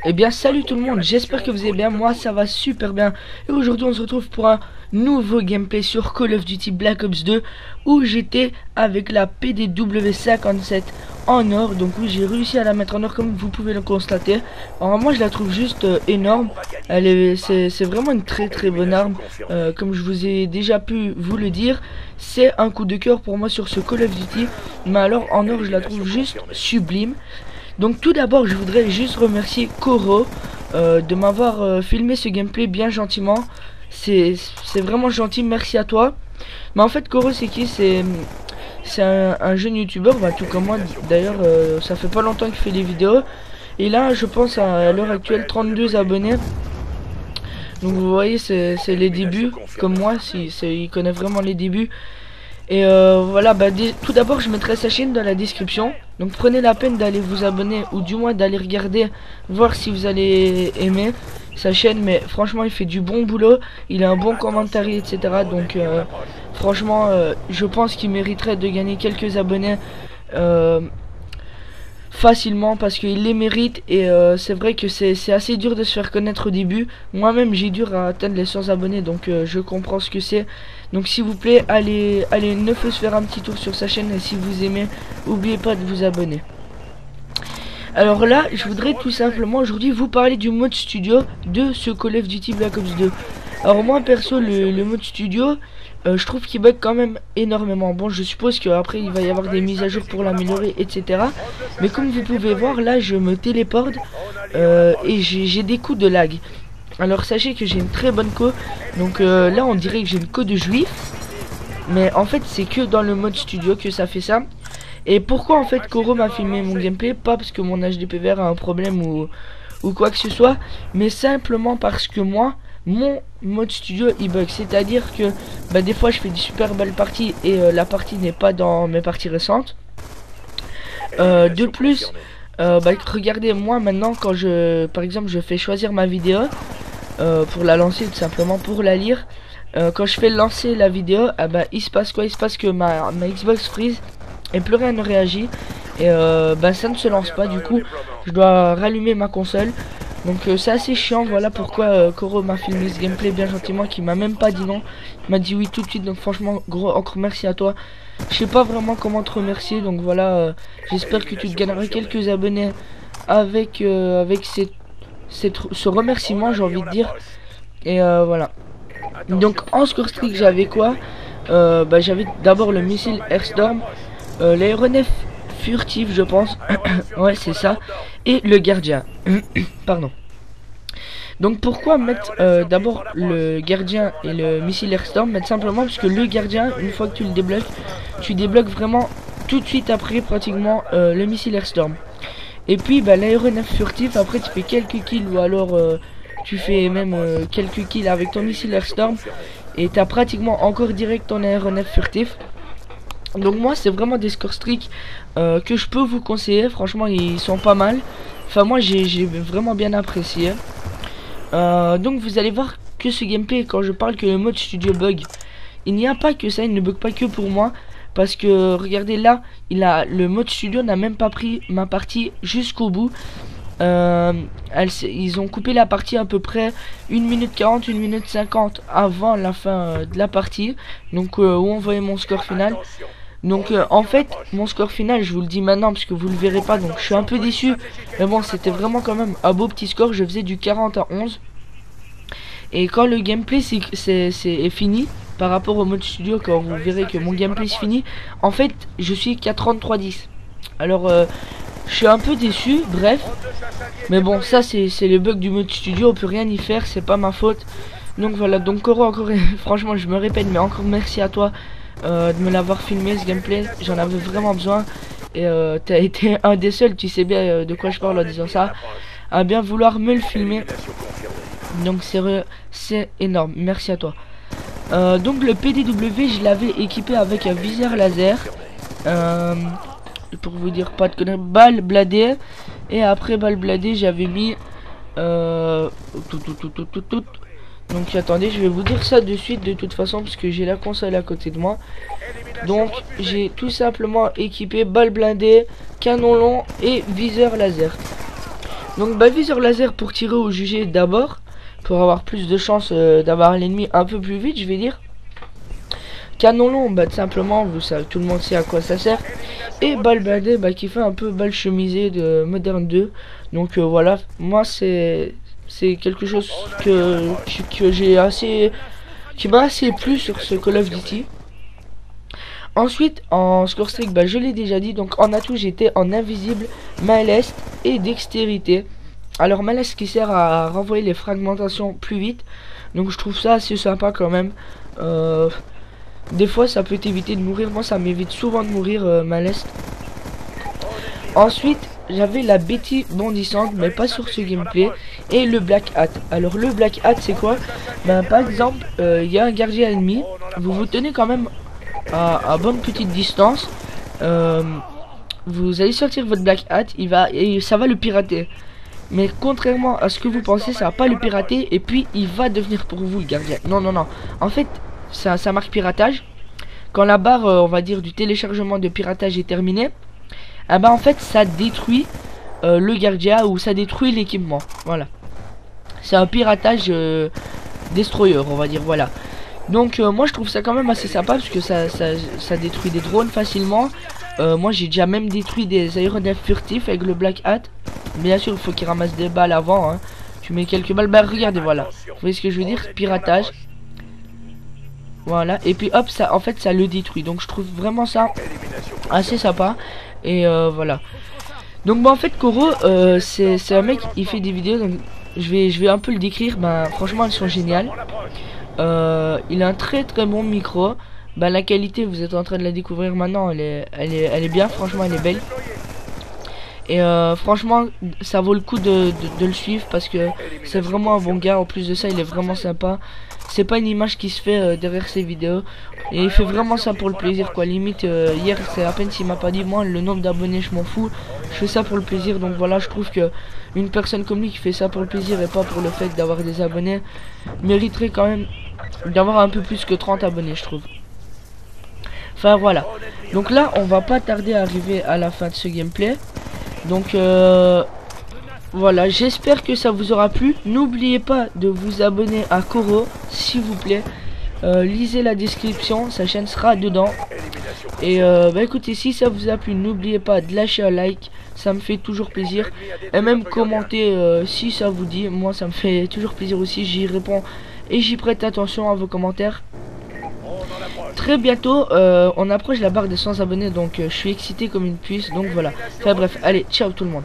Eh bien salut tout le monde, j'espère que vous allez bien, moi ça va super bien. Et aujourd'hui on se retrouve pour un nouveau gameplay sur Call of Duty Black Ops 2, où j'étais avec la PDW57 en or. Donc oui, j'ai réussi à la mettre en or comme vous pouvez le constater. Alors moi je la trouve juste énorme. C'est vraiment une très bonne arme. Comme je vous ai déjà pu vous le dire, c'est un coup de cœur pour moi sur ce Call of Duty. Mais alors en or je la trouve juste sublime. Donc tout d'abord je voudrais juste remercier Koro de m'avoir filmé ce gameplay bien gentiment. C'est vraiment gentil, merci à toi. Mais en fait Koro c'est qui? C'est un jeune youtubeur, bah, tout comme moi d'ailleurs. Ça fait pas longtemps qu'il fait des vidéos. Et là je pense à l'heure actuelle 32 abonnés. Donc vous voyez c'est les débuts, comme moi, il connaît vraiment les débuts. Et voilà, bah, tout d'abord je mettrai sa chaîne dans la description. Donc prenez la peine d'aller vous abonner, ou du moins d'aller regarder, voir si vous allez aimer sa chaîne. Mais franchement il fait du bon boulot, il a un bon commentaire, etc. Donc franchement je pense qu'il mériterait de gagner quelques abonnés facilement, parce qu'il les mérite. Et c'est vrai que c'est assez dur de se faire connaître au début. Moi-même j'ai dur à atteindre les 100 abonnés, donc je comprends ce que c'est. Donc s'il vous plaît, allez ne faites faire un petit tour sur sa chaîne, et si vous aimez, n'oubliez pas de vous abonner. Alors là, je voudrais tout simplement aujourd'hui vous parler du mode studio de ce Call of Duty Black Ops 2. Alors moi perso, le mode studio, je trouve qu'il bug quand même énormément. Bon, je suppose qu'après il va y avoir des mises à jour pour l'améliorer, etc. Mais comme vous pouvez voir, là je me téléporte et j'ai des coups de lag. Alors sachez que j'ai une très bonne co. Donc là on dirait que j'ai une co de juif. Mais en fait c'est que dans le mode studio que ça fait ça. Et pourquoi en fait Koro m'a filmé mon gameplay? Pas parce que mon HDPVR a un problème ou quoi que ce soit, mais simplement parce que moi, mon mode studio il bug. C'est à dire que bah, des fois je fais des super belles parties et la partie n'est pas dans mes parties récentes. De plus, bah, regardez, moi maintenant quand par exemple je fais choisir ma vidéo pour la lancer, tout simplement pour la lire, quand je fais lancer la vidéo, bah, il se passe quoi? Il se passe que ma Xbox freeze et plus rien ne réagit. Et bah, ça ne se lance pas. Du coup je dois rallumer ma console. Donc c'est assez chiant. Voilà pourquoi Koro m'a filmé ce gameplay bien gentiment, qui m'a même pas dit non, il m'a dit oui tout de suite. Donc franchement gros encore merci à toi. Je sais pas vraiment comment te remercier. Donc voilà, j'espère que tu te gagneras quelques abonnés avec ce remerciement, j'ai envie de dire. Et voilà. Donc en score streak j'avais quoi? Bah, j'avais d'abord le missile Airstorm, l'aéronef furtif je pense. Ouais c'est ça. Et le gardien. Pardon. Donc pourquoi mettre d'abord le gardien et le missile Airstorm? Mettre simplement parce que le gardien, une fois que tu le débloques, tu débloques vraiment tout de suite après pratiquement le missile Airstorm. Et puis bah, l'aéronef furtif, après tu fais quelques kills, ou alors tu fais même quelques kills avec ton missile Airstorm, et t'as pratiquement encore direct ton aéronef furtif. Donc moi c'est vraiment des score streaks que je peux vous conseiller. Franchement ils sont pas mal. Enfin moi j'ai vraiment bien apprécié. Donc vous allez voir que ce gameplay, quand je parle que le mode studio bug, il n'y a pas que ça, il ne bug pas que pour moi. Parce que regardez là, le mode studio n'a même pas pris ma partie jusqu'au bout. Ils ont coupé la partie à peu près 1 minute 40, 1 minute 50 avant la fin de la partie. Donc où on voyait mon score final. Donc en fait mon score final, je vous le dis maintenant parce que vous le verrez pas, donc je suis un peu déçu. Mais bon, c'était vraiment quand même un beau petit score. Je faisais du 40 à 11. Et quand le gameplay est fini, par rapport au mode studio, quand vous verrez que mon gameplay est fini, en fait je suis qu'à 33-10. Alors je suis un peu déçu, bref. Mais bon, ça c'est le bug du mode studio, on peut rien y faire, c'est pas ma faute. Donc voilà, donc Koro, encore franchement je me répète, mais encore merci à toi de me l'avoir filmé ce gameplay. J'en avais vraiment besoin. Et t'as été un des seuls, tu sais bien de quoi je parle en disant ça, à bien vouloir me le filmer. Donc c'est énorme, merci à toi. Donc le PDW je l'avais équipé avec un viseur laser, pour vous dire pas de conneries, balle bladée. Et après balle bladée j'avais mis donc attendez, je vais vous dire ça de suite de toute façon, parce que j'ai la console à côté de moi. Donc j'ai tout simplement équipé balle blindée, canon long et viseur laser. Donc bah viseur laser pour tirer ou juger d'abord, pour avoir plus de chance d'avoir l'ennemi un peu plus vite, je vais dire. Canon long, bah tout simplement, vous savez, tout le monde sait à quoi ça sert. Et balle blindée, bah qui fait un peu balle chemisée de Modern 2. Donc voilà, moi c'est quelque chose que j'ai assez, qui m'a assez plu sur ce Call of Duty. Ensuite, en score streak, bah, je l'ai déjà dit, donc en atout, j'étais en invisible, maleste et dextérité. Alors, maleste qui sert à renvoyer les fragmentations plus vite, donc je trouve ça assez sympa quand même. Des fois, ça peut t'éviter de mourir, moi ça m'évite souvent de mourir, maleste. Ensuite, j'avais la Betty bondissante, mais pas sur ce gameplay, et le Black Hat. Alors, le Black Hat, c'est quoi? Ben, par exemple, il y a un gardien ennemi, vous vous tenez quand même à bonne petite distance, vous allez sortir votre Black Hat, ça va le pirater. Mais contrairement à ce que vous pensez, ça va pas le pirater et puis il va devenir pour vous le gardien. Non, non, non. En fait, ça marque piratage. Quand la barre, on va dire, du téléchargement de piratage est terminée, ah bah en fait, ça détruit le gardien ou ça détruit l'équipement. Voilà. C'est un piratage destroyer, on va dire, voilà. Donc moi je trouve ça quand même assez sympa parce que ça détruit des drones facilement. Moi j'ai déjà même détruit des aéronefs furtifs avec le Black Hat. Bien sûr il faut qu'il ramasse des balles avant, hein. Tu mets quelques balles, bah regardez, voilà. Vous voyez ce que je veux dire? Piratage. Voilà, et puis hop, ça en fait ça le détruit. Donc je trouve vraiment ça assez sympa. Et voilà. Donc bah en fait Koro c'est un mec, il fait des vidéos, donc je vais un peu le décrire. Bah franchement elles sont géniales. Il a un très bon micro. Bah la qualité, vous êtes en train de la découvrir maintenant, elle est bien, franchement elle est belle. Et franchement ça vaut le coup de le suivre parce que c'est vraiment un bon gars. En plus de ça il est vraiment sympa. C'est pas une image qui se fait derrière ses vidéos. Et il fait vraiment ça pour le plaisir quoi. Limite hier c'est à peine s'il m'a pas dit moi le nombre d'abonnés, je m'en fous. Je fais ça pour le plaisir. Donc voilà, je trouve que une personne comme lui qui fait ça pour le plaisir et pas pour le fait d'avoir des abonnés mériterait quand même d'avoir un peu plus que 30 abonnés, je trouve. Enfin voilà. Donc là on va pas tarder à arriver à la fin de ce gameplay. Donc voilà, j'espère que ça vous aura plu. N'oubliez pas de vous abonner à Koro, s'il vous plaît. Lisez la description, sa chaîne sera dedans. Et bah écoutez, si ça vous a plu, n'oubliez pas de lâcher un like, ça me fait toujours plaisir. Et même commenter si ça vous dit, moi ça me fait toujours plaisir aussi. J'y réponds et j'y prête attention à vos commentaires. Très bientôt, on approche la barre des 100 abonnés, donc je suis excité comme une puce. Donc voilà, enfin bref, allez, ciao tout le monde.